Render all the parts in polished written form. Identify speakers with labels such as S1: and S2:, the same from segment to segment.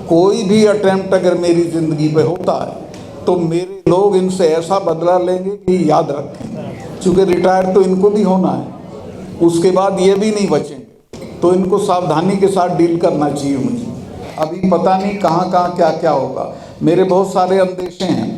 S1: कोई भी अटेम्प्ट अगर मेरी ज़िंदगी पे होता है तो मेरे लोग इनसे ऐसा बदला लेंगे कि याद रखें, चूँकि रिटायर तो इनको भी होना है, उसके बाद ये भी नहीं बचेंगे, तो इनको सावधानी के साथ डील करना चाहिए मुझे। अभी पता नहीं कहाँ कहाँ क्या क्या होगा। मेरे बहुत सारे अंदेशे हैं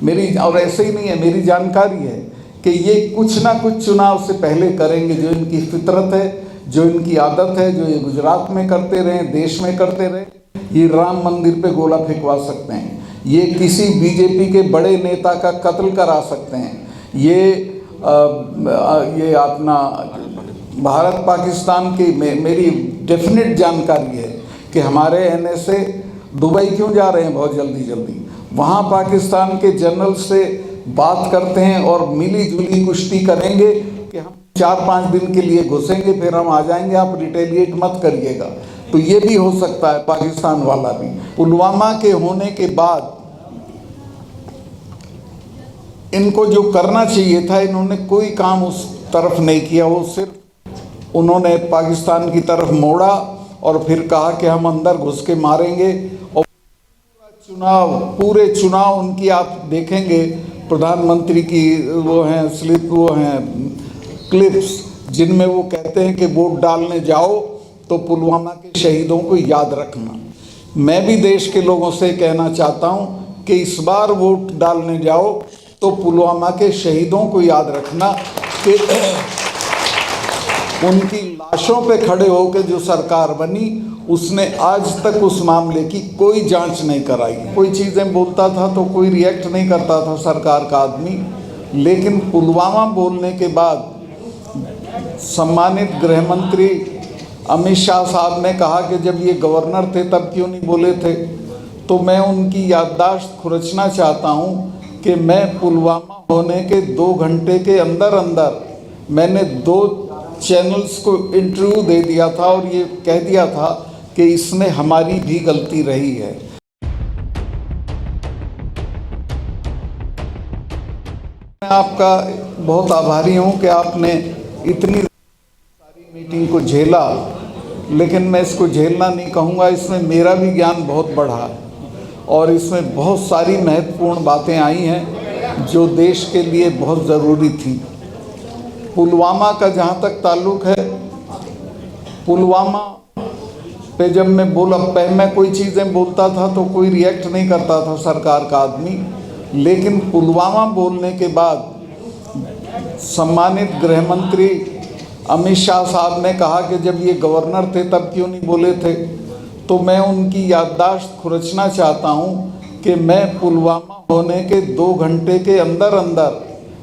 S1: मेरी, और ऐसे ही नहीं है, मेरी जानकारी है कि ये कुछ ना कुछ चुनाव से पहले करेंगे। जो इनकी फितरत है, जो इनकी आदत है, जो ये गुजरात में करते रहे, देश में करते रहे, ये राम मंदिर पे गोला फेंकवा सकते हैं, ये किसी बीजेपी के बड़े नेता का कत्ल करा सकते हैं, ये अपना भारत पाकिस्तान की मेरी डेफिनेट जानकारी है कि हमारे NSA दुबई क्यों जा रहे हैं बहुत जल्दी जल्दी, वहाँ पाकिस्तान के जनरल से बात करते हैं और मिली जुली कुश्ती करेंगे कि हम 4-5 दिन के लिए घुसेंगे, फिर हम आ जाएंगे, आप रिटेलिएट मत करिएगा। तो ये भी हो सकता है, पाकिस्तान वाला भी। पुलवामा के होने के बाद इनको जो करना चाहिए था, इन्होंने कोई काम उस तरफ नहीं किया। वो सिर्फ उन्होंने पाकिस्तान की तरफ मोड़ा और फिर कहा कि हम अंदर घुस के मारेंगे। और पूरे चुनाव उनकी आप देखेंगे, प्रधानमंत्री की वो हैं स्लिप, वो हैं क्लिप्स, जिनमें वो कहते हैं कि वोट डालने जाओ तो पुलवामा के शहीदों को याद रखना। मैं भी देश के लोगों से कहना चाहता हूँ कि इस बार वोट डालने जाओ तो पुलवामा के शहीदों को याद रखना कि उनकी लाशों पे खड़े होकर जो सरकार बनी, उसने आज तक उस मामले की कोई जांच नहीं कराई। कोई चीज़ें बोलता था तो कोई रिएक्ट नहीं करता था सरकार का आदमी, लेकिन पुलवामा बोलने के बाद सम्मानित गृह मंत्री अमित शाह साहब ने कहा कि जब ये गवर्नर थे तब क्यों नहीं बोले थे। तो मैं उनकी याददाश्त खुरचना चाहता हूँ कि मैं पुलवामा होने के 2 घंटे के अंदर अंदर मैंने 2 चैनल्स को इंटरव्यू दे दिया था और ये कह दिया था कि इसमें हमारी भी गलती रही है। मैं आपका बहुत आभारी हूँ कि आपने इतनी सारी मीटिंग को झेला, लेकिन मैं इसको झेलना नहीं कहूँगा, इसमें मेरा भी ज्ञान बहुत बढ़ा और इसमें बहुत सारी महत्वपूर्ण बातें आई हैं जो देश के लिए बहुत ज़रूरी थी। पुलवामा का जहाँ तक ताल्लुक़ है, पुलवामा पे जब मैं मैं कोई चीज़ें बोलता था तो कोई रिएक्ट नहीं करता था सरकार का आदमी, लेकिन पुलवामा बोलने के बाद सम्मानित गृह मंत्री अमित शाह साहब ने कहा कि जब ये गवर्नर थे तब क्यों नहीं बोले थे। तो मैं उनकी याददाश्त खुरचना चाहता हूँ कि मैं पुलवामा होने के 2 घंटे के अंदर अंदर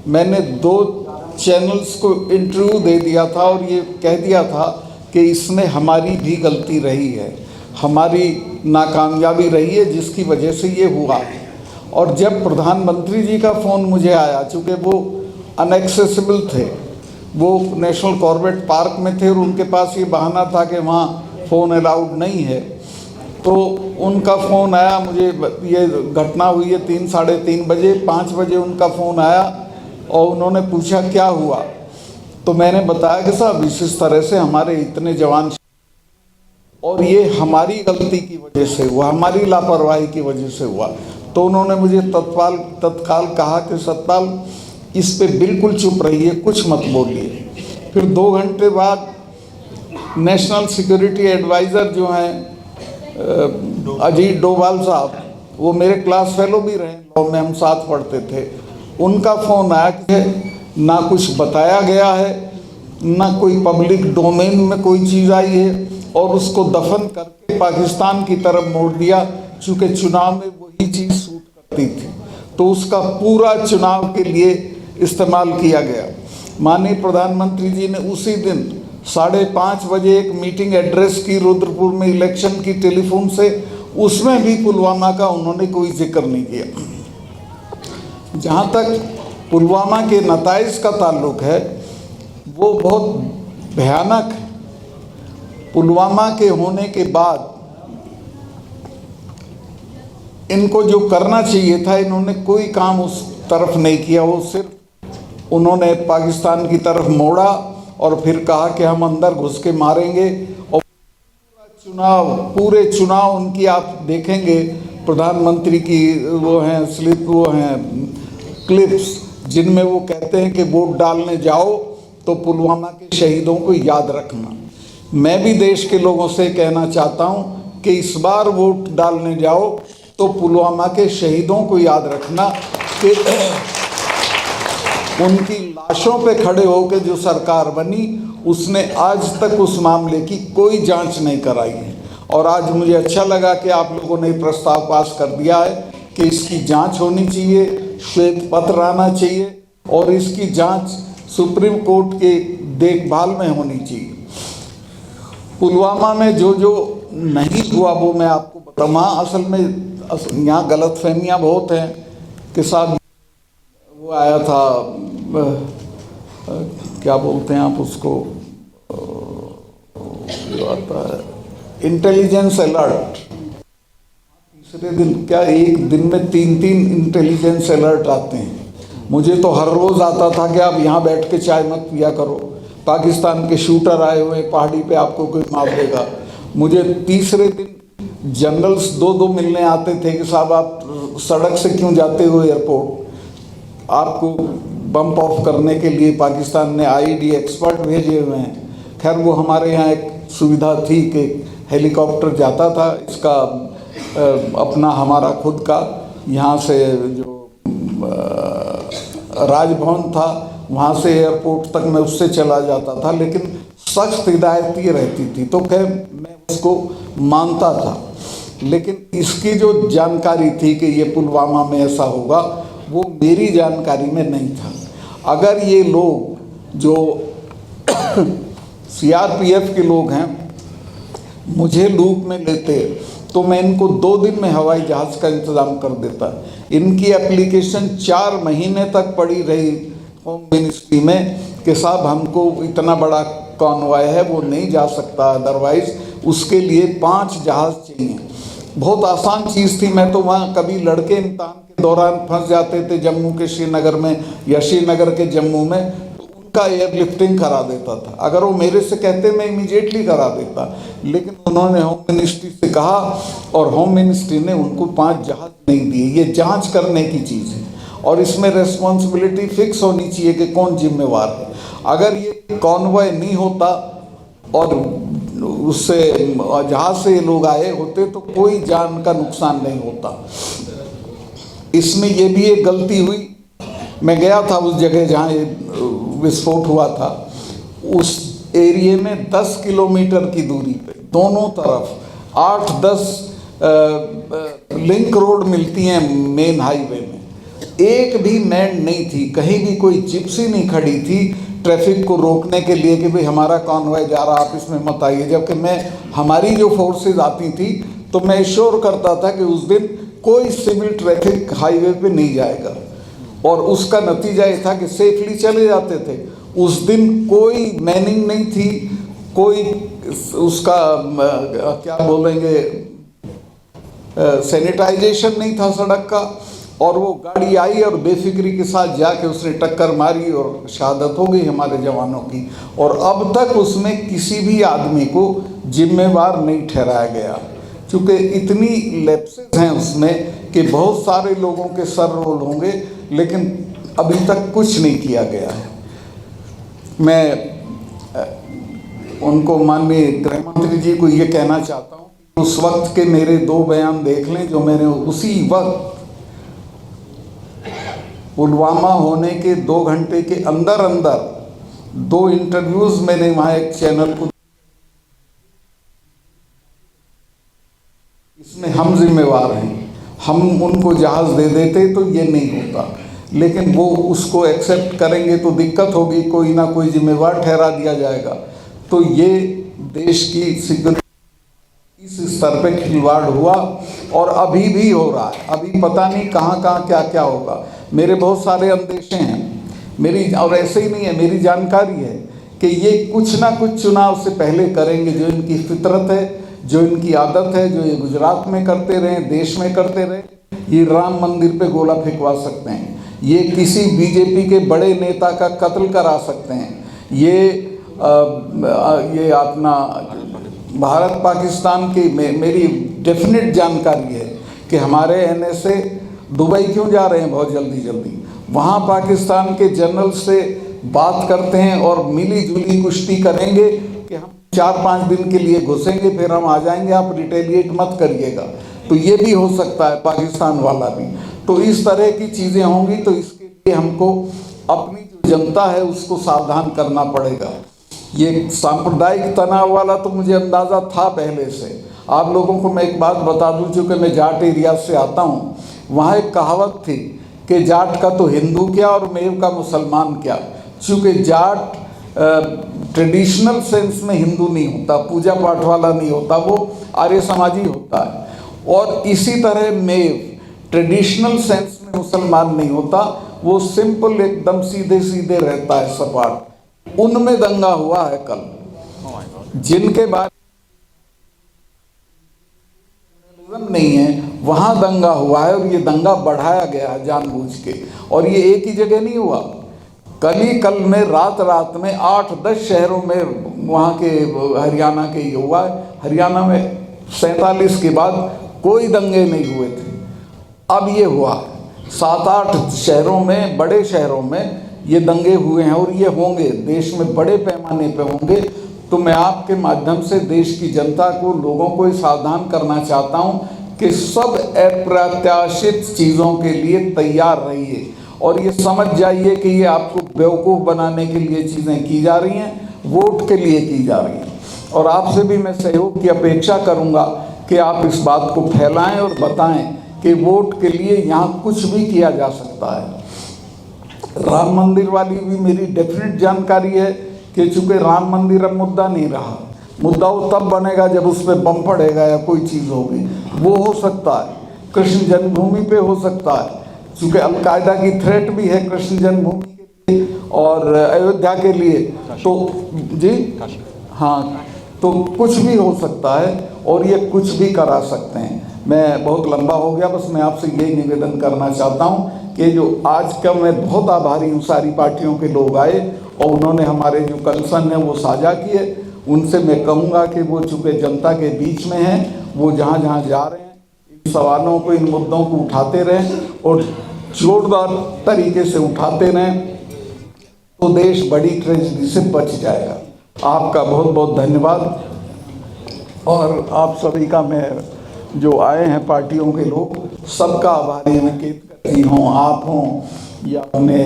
S1: मैंने 2 चैनल्स को इंटरव्यू दे दिया था और ये कह दिया था कि इसमें हमारी भी गलती रही है, हमारी नाकामयाबी रही है जिसकी वजह से ये हुआ। और जब प्रधानमंत्री जी का फ़ोन मुझे आया, चूँकि वो अनएक्सेसिबल थे, वो नेशनल कॉर्बेट पार्क में थे और उनके पास ये बहाना था कि वहाँ फ़ोन अलाउड नहीं है, तो उनका फ़ोन आया मुझे। ये घटना हुई है 3-3:30 बजे, 5 बजे उनका फ़ोन आया और उन्होंने पूछा क्या हुआ। तो मैंने बताया कि साहब इस तरह से हमारे इतने जवान, और ये हमारी गलती की वजह से हुआ, हमारी लापरवाही की वजह से हुआ। तो उन्होंने मुझे तत्काल कहा कि सतपाल इस पे बिल्कुल चुप रहिए, कुछ मत बोलिए। फिर 2 घंटे बाद नेशनल सिक्योरिटी एडवाइज़र जो हैं अजीत डोभाल साहब, वो मेरे क्लास फेलो भी रहे, लॉ में हम साथ पढ़ते थे, उनका फ़ोन आया कि ना कुछ बताया गया है, ना कोई पब्लिक डोमेन में कोई चीज़ आई है, और उसको दफन करके पाकिस्तान की तरफ मोड़ दिया, चूँकि चुनाव में वही चीज़ सूट करती थी, तो उसका पूरा चुनाव के लिए इस्तेमाल किया गया। माननीय प्रधानमंत्री जी ने उसी दिन 5:30 बजे एक मीटिंग एड्रेस की रुद्रपुर में इलेक्शन की टेलीफोन से, उसमें भी पुलवामा का उन्होंने कोई जिक्र नहीं किया। जहाँ तक पुलवामा के नताइज का ताल्लुक़ है, वो बहुत भयानक है। पुलवामा के होने के बाद इनको जो करना चाहिए था, इन्होंने कोई काम उस तरफ नहीं किया। वो सिर्फ उन्होंने पाकिस्तान की तरफ मोड़ा और फिर कहा कि हम अंदर घुस के मारेंगे। और चुनाव, पूरे चुनाव उनकी आप देखेंगे, प्रधानमंत्री की वो हैं स्लिप, वो हैं क्लिप्स, जिनमें वो कहते हैं कि वोट डालने जाओ तो पुलवामा के शहीदों को याद रखना। मैं भी देश के लोगों से कहना चाहता हूँ कि इस बार वोट डालने जाओ तो पुलवामा के शहीदों को याद रखना कि उनकी लाशों पे खड़े होकर जो सरकार बनी उसने आज तक उस मामले की कोई जांच नहीं कराई है। और आज मुझे अच्छा लगा कि आप लोगों ने प्रस्ताव पास कर दिया है कि इसकी जांच होनी चाहिए, श्वेत पत्र आना चाहिए और इसकी जांच सुप्रीम कोर्ट के देखभाल में होनी चाहिए। पुलवामा में जो जो नहीं हुआ वो मैं आपको बताऊँ। हाँ, असल में यहाँ गलतफहमियाँ बहुत हैं कि साहब वो आया था, क्या बोलते हैं आप उसको, जो आता है इंटेलिजेंस अलर्ट, तीसरे दिन, क्या एक दिन में 3-3 इंटेलिजेंस अलर्ट आते हैं। मुझे तो हर रोज़ आता था कि आप यहाँ बैठ के चाय मत पिया करो, पाकिस्तान के शूटर आए हुए पहाड़ी पे, आपको कोई मार देगा। मुझे तीसरे दिन जनरल्स 2-2 मिलने आते थे कि साहब आप सड़क से क्यों जाते हो एयरपोर्ट, आपको बम्प ऑफ करने के लिए पाकिस्तान ने आईडी एक्सपर्ट भेजे हुए हैं। खैर वो हमारे यहाँ एक सुविधा थी कि हेलीकॉप्टर जाता था, इसका अपना हमारा खुद का, यहाँ से जो राजभवन था वहाँ से एयरपोर्ट तक मैं उससे चला जाता था, लेकिन सख्त हिदायत ये रहती थी तो खैर मैं उसको मानता था। लेकिन इसकी जो जानकारी थी कि ये पुलवामा में ऐसा होगा वो मेरी जानकारी में नहीं था। अगर ये लोग जो सीआरपीएफ के लोग हैं मुझे लूप में लेते तो मैं इनको 2 दिन में हवाई जहाज़ का इंतज़ाम कर देता। इनकी एप्लीकेशन 4 महीने तक पड़ी रही होम मिनिस्ट्री में कि साहब हमको इतना बड़ा कॉन्वॉय है वो नहीं जा सकता, अदरवाइज़ उसके लिए 5 जहाज़ चाहिए। बहुत आसान चीज़ थी। मैं तो वहाँ कभी लड़के इम्तहान के दौरान फंस जाते थे जम्मू के श्रीनगर में या श्रीनगर के जम्मू में, तो उनका एयरलिफ्टिंग करा देता था। अगर वो मेरे से कहते मैं इमीडिएटली करा देता, लेकिन उन्होंने होम मिनिस्ट्री से कहा और होम मिनिस्ट्री ने उनको 5 जहाज़ नहीं दिए। ये जांच करने की चीज़ है और इसमें रेस्पॉन्सिबिलिटी फिक्स होनी चाहिए कि कौन जिम्मेवार है। अगर ये कॉन्वॉय नहीं होता और उससे जहाज से लोग आए होते तो कोई जान का नुकसान नहीं होता। इसमें ये भी एक गलती हुई। मैं गया था उस जगह जहाँ ये विस्फोट हुआ था, उस एरिए में 10 किलोमीटर की दूरी पे दोनों तरफ 8-10 लिंक रोड मिलती हैं मेन हाईवे में, एक भी मैन नहीं थी, कहीं भी कोई जिप्सी नहीं खड़ी थी ट्रैफिक को रोकने के लिए कि भाई हमारा कॉन्वॉय जा रहा, आप इसमें मत आइए। जबकि मैं, हमारी जो फोर्सेस आती थी तो मैं श्योर करता था कि उस दिन कोई सिविल ट्रैफिक हाईवे पे नहीं जाएगा और उसका नतीजा ये था कि सेफली चले जाते थे। उस दिन कोई मैनिंग नहीं थी, कोई उसका क्या बोलेंगे सैनिटाइजेशन नहीं था सड़क का, और वो गाड़ी आई और बेफिक्री के साथ जाके उसने टक्कर मारी और शहादत हो गई हमारे जवानों की। और अब तक उसमें किसी भी आदमी को जिम्मेवार नहीं ठहराया गया, क्योंकि इतनी लैप्सेस हैं उसमें कि बहुत सारे लोगों के सर रोल होंगे, लेकिन अभी तक कुछ नहीं किया गया है। मैं उनको, माननीय गृह मंत्री जी को ये कहना चाहता हूँ कि उस वक्त के मेरे 2 बयान देख लें जो मैंने उसी वक्त पुलवामा होने के 2 घंटे के अंदर 2 इंटरव्यूज मैंने वहाँ एक चैनल को, इसमें हम जिम्मेवार हैं, हम उनको जहाज़ दे देते तो ये नहीं होता, लेकिन वो उसको एक्सेप्ट करेंगे तो दिक्कत होगी, कोई ना कोई जिम्मेवार ठहरा दिया जाएगा। तो ये देश की सिक्योरिटी इस स्तर पे खिलवाड़ हुआ और अभी भी हो रहा है। अभी पता नहीं कहाँ कहाँ क्या क्या होगा। मेरे बहुत सारे अंदेशे हैं मेरी, और ऐसे ही नहीं है, मेरी जानकारी है कि ये कुछ ना कुछ चुनाव से पहले करेंगे। जो इनकी फितरत है, जो इनकी आदत है, जो ये गुजरात में करते रहे, देश में करते रहे, ये राम मंदिर पे गोला फेंकवा सकते हैं, ये किसी बीजेपी के बड़े नेता का कत्ल करा सकते हैं, ये अपना भारत पाकिस्तान की मेरी डेफिनेट जानकारी है कि हमारे एनएसए दुबई क्यों जा रहे हैं बहुत जल्दी जल्दी। वहाँ पाकिस्तान के जनरल से बात करते हैं और मिली जुली कुश्ती करेंगे कि हम 4-5 दिन के लिए घुसेंगे, फिर हम आ जाएंगे, आप रिटेलिएट मत करिएगा। तो ये भी हो सकता है पाकिस्तान वाला भी। तो इस तरह की चीज़ें होंगी, तो इसके लिए हमको अपनी जो जनता है उसको सावधान करना पड़ेगा। ये सांप्रदायिक तनाव वाला तो मुझे अंदाज़ा था पहले से। आप लोगों को मैं एक बात बता दूं, चूँकि मैं जाट एरिया से आता हूँ, वहाँ एक कहावत थी कि जाट का तो हिंदू क्या और मेव का मुसलमान क्या। चूँकि जाट ट्रेडिशनल सेंस में हिंदू नहीं होता, पूजा पाठ वाला नहीं होता, वो आर्य समाजी होता है। और इसी तरह मेव ट्रेडिशनल सेंस में मुसलमान नहीं होता, वो सिंपल एकदम सीधे सीधे रहता है, सपाट। उनमें दंगा हुआ है कल, जिनके बारे में नहीं है वहाँ दंगा हुआ है, और ये दंगा बढ़ाया गया है जानबूझ के। और ये एक ही जगह नहीं हुआ, कल में रात में 8-10 शहरों में वहाँ के हरियाणा के ये हुआ है। हरियाणा में 47 के बाद कोई दंगे नहीं हुए थे, अब ये हुआ 7-8 शहरों में, बड़े शहरों में ये दंगे हुए हैं, और ये होंगे देश में बड़े पैमाने पे होंगे। तो मैं आपके माध्यम से देश की जनता को, लोगों को सावधान करना चाहता हूँ कि सब अप्रत्याशित चीज़ों के लिए तैयार रहिए, और ये समझ जाइए कि ये आपको बेवकूफ़ बनाने के लिए चीज़ें की जा रही हैं, वोट के लिए की जा रही हैं। और आपसे भी मैं सहयोग की अपेक्षा करूँगा कि आप इस बात को फैलाएं और बताएं कि वोट के लिए यहाँ कुछ भी किया जा सकता है। राम मंदिर वाली भी मेरी डेफिनेट जानकारी है कि चूँकि राम मंदिर अब मुद्दा नहीं रहा, मुद्दा वो तब बनेगा जब उस पर बम पड़ेगा या कोई चीज़ होगी, वो हो सकता है। कृष्ण जन्मभूमि पे हो सकता है, चूँकि अलकायदा की थ्रेट भी है कृष्ण जन्मभूमि के लिए और अयोध्या के लिए। तो जी हाँ, तो कुछ भी हो सकता है और ये कुछ भी करा सकते हैं। मैं बहुत लंबा हो गया, बस मैं आपसे यही निवेदन करना चाहता हूँ कि जो आज का, मैं बहुत आभारी हूँ सारी पार्टियों के लोग आए और उन्होंने हमारे जो कंसर्न है वो साझा किए। उनसे मैं कहूँगा कि वो चूँकि जनता के बीच में हैं, वो जहाँ जहाँ जा रहे हैं इन सवालों को, इन मुद्दों को उठाते रहें और जोरदार तरीके से उठाते रहें, तो देश बड़ी ट्रेजेडी से बच जाएगा। आपका बहुत बहुत धन्यवाद। और आप सभी का, मैं जो आए हैं पार्टियों के लोग, सबका आभारी हूँ। केतकर जी हों, आप हों या अपने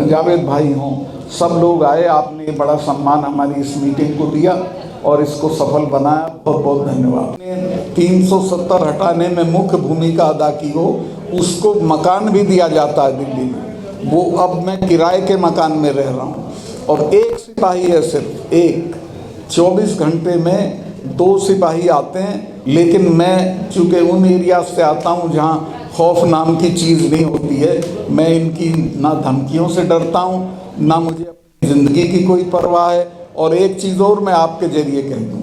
S1: जावेद भाई हों, सब लोग आए, आपने बड़ा सम्मान हमारी इस मीटिंग को दिया और इसको सफल बनाया। बहुत बहुत धन्यवाद। 370 हटाने में मुख्य भूमिका अदा की हो, उसको मकान भी दिया जाता है दिल्ली में। वो अब मैं किराए के मकान में रह रहा हूँ और एक सिपाही है, सिर्फ एक, 24 घंटे में 2 सिपाही आते हैं। लेकिन मैं चूँकि उन एरिया से आता हूँ जहाँ खौफ नाम की चीज़ नहीं होती है, मैं इनकी ना धमकियों से डरता हूँ, ना मुझे अपनी ज़िंदगी की कोई परवाह है। और एक चीज़ और मैं आपके ज़रिए कह दूँ,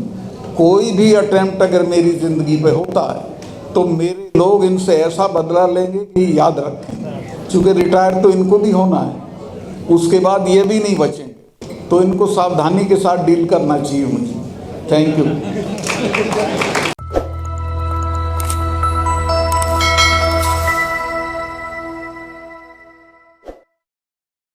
S1: कोई भी अटेम्प्ट अगर मेरी ज़िंदगी पे होता है तो मेरे लोग इनसे ऐसा बदला लेंगे कि याद रखें। चूँकि रिटायर तो इनको भी होना है, उसके बाद ये भी नहीं बचेंगे, तो इनको सावधानी के साथ डील करना चाहिए मुझे। Thank you.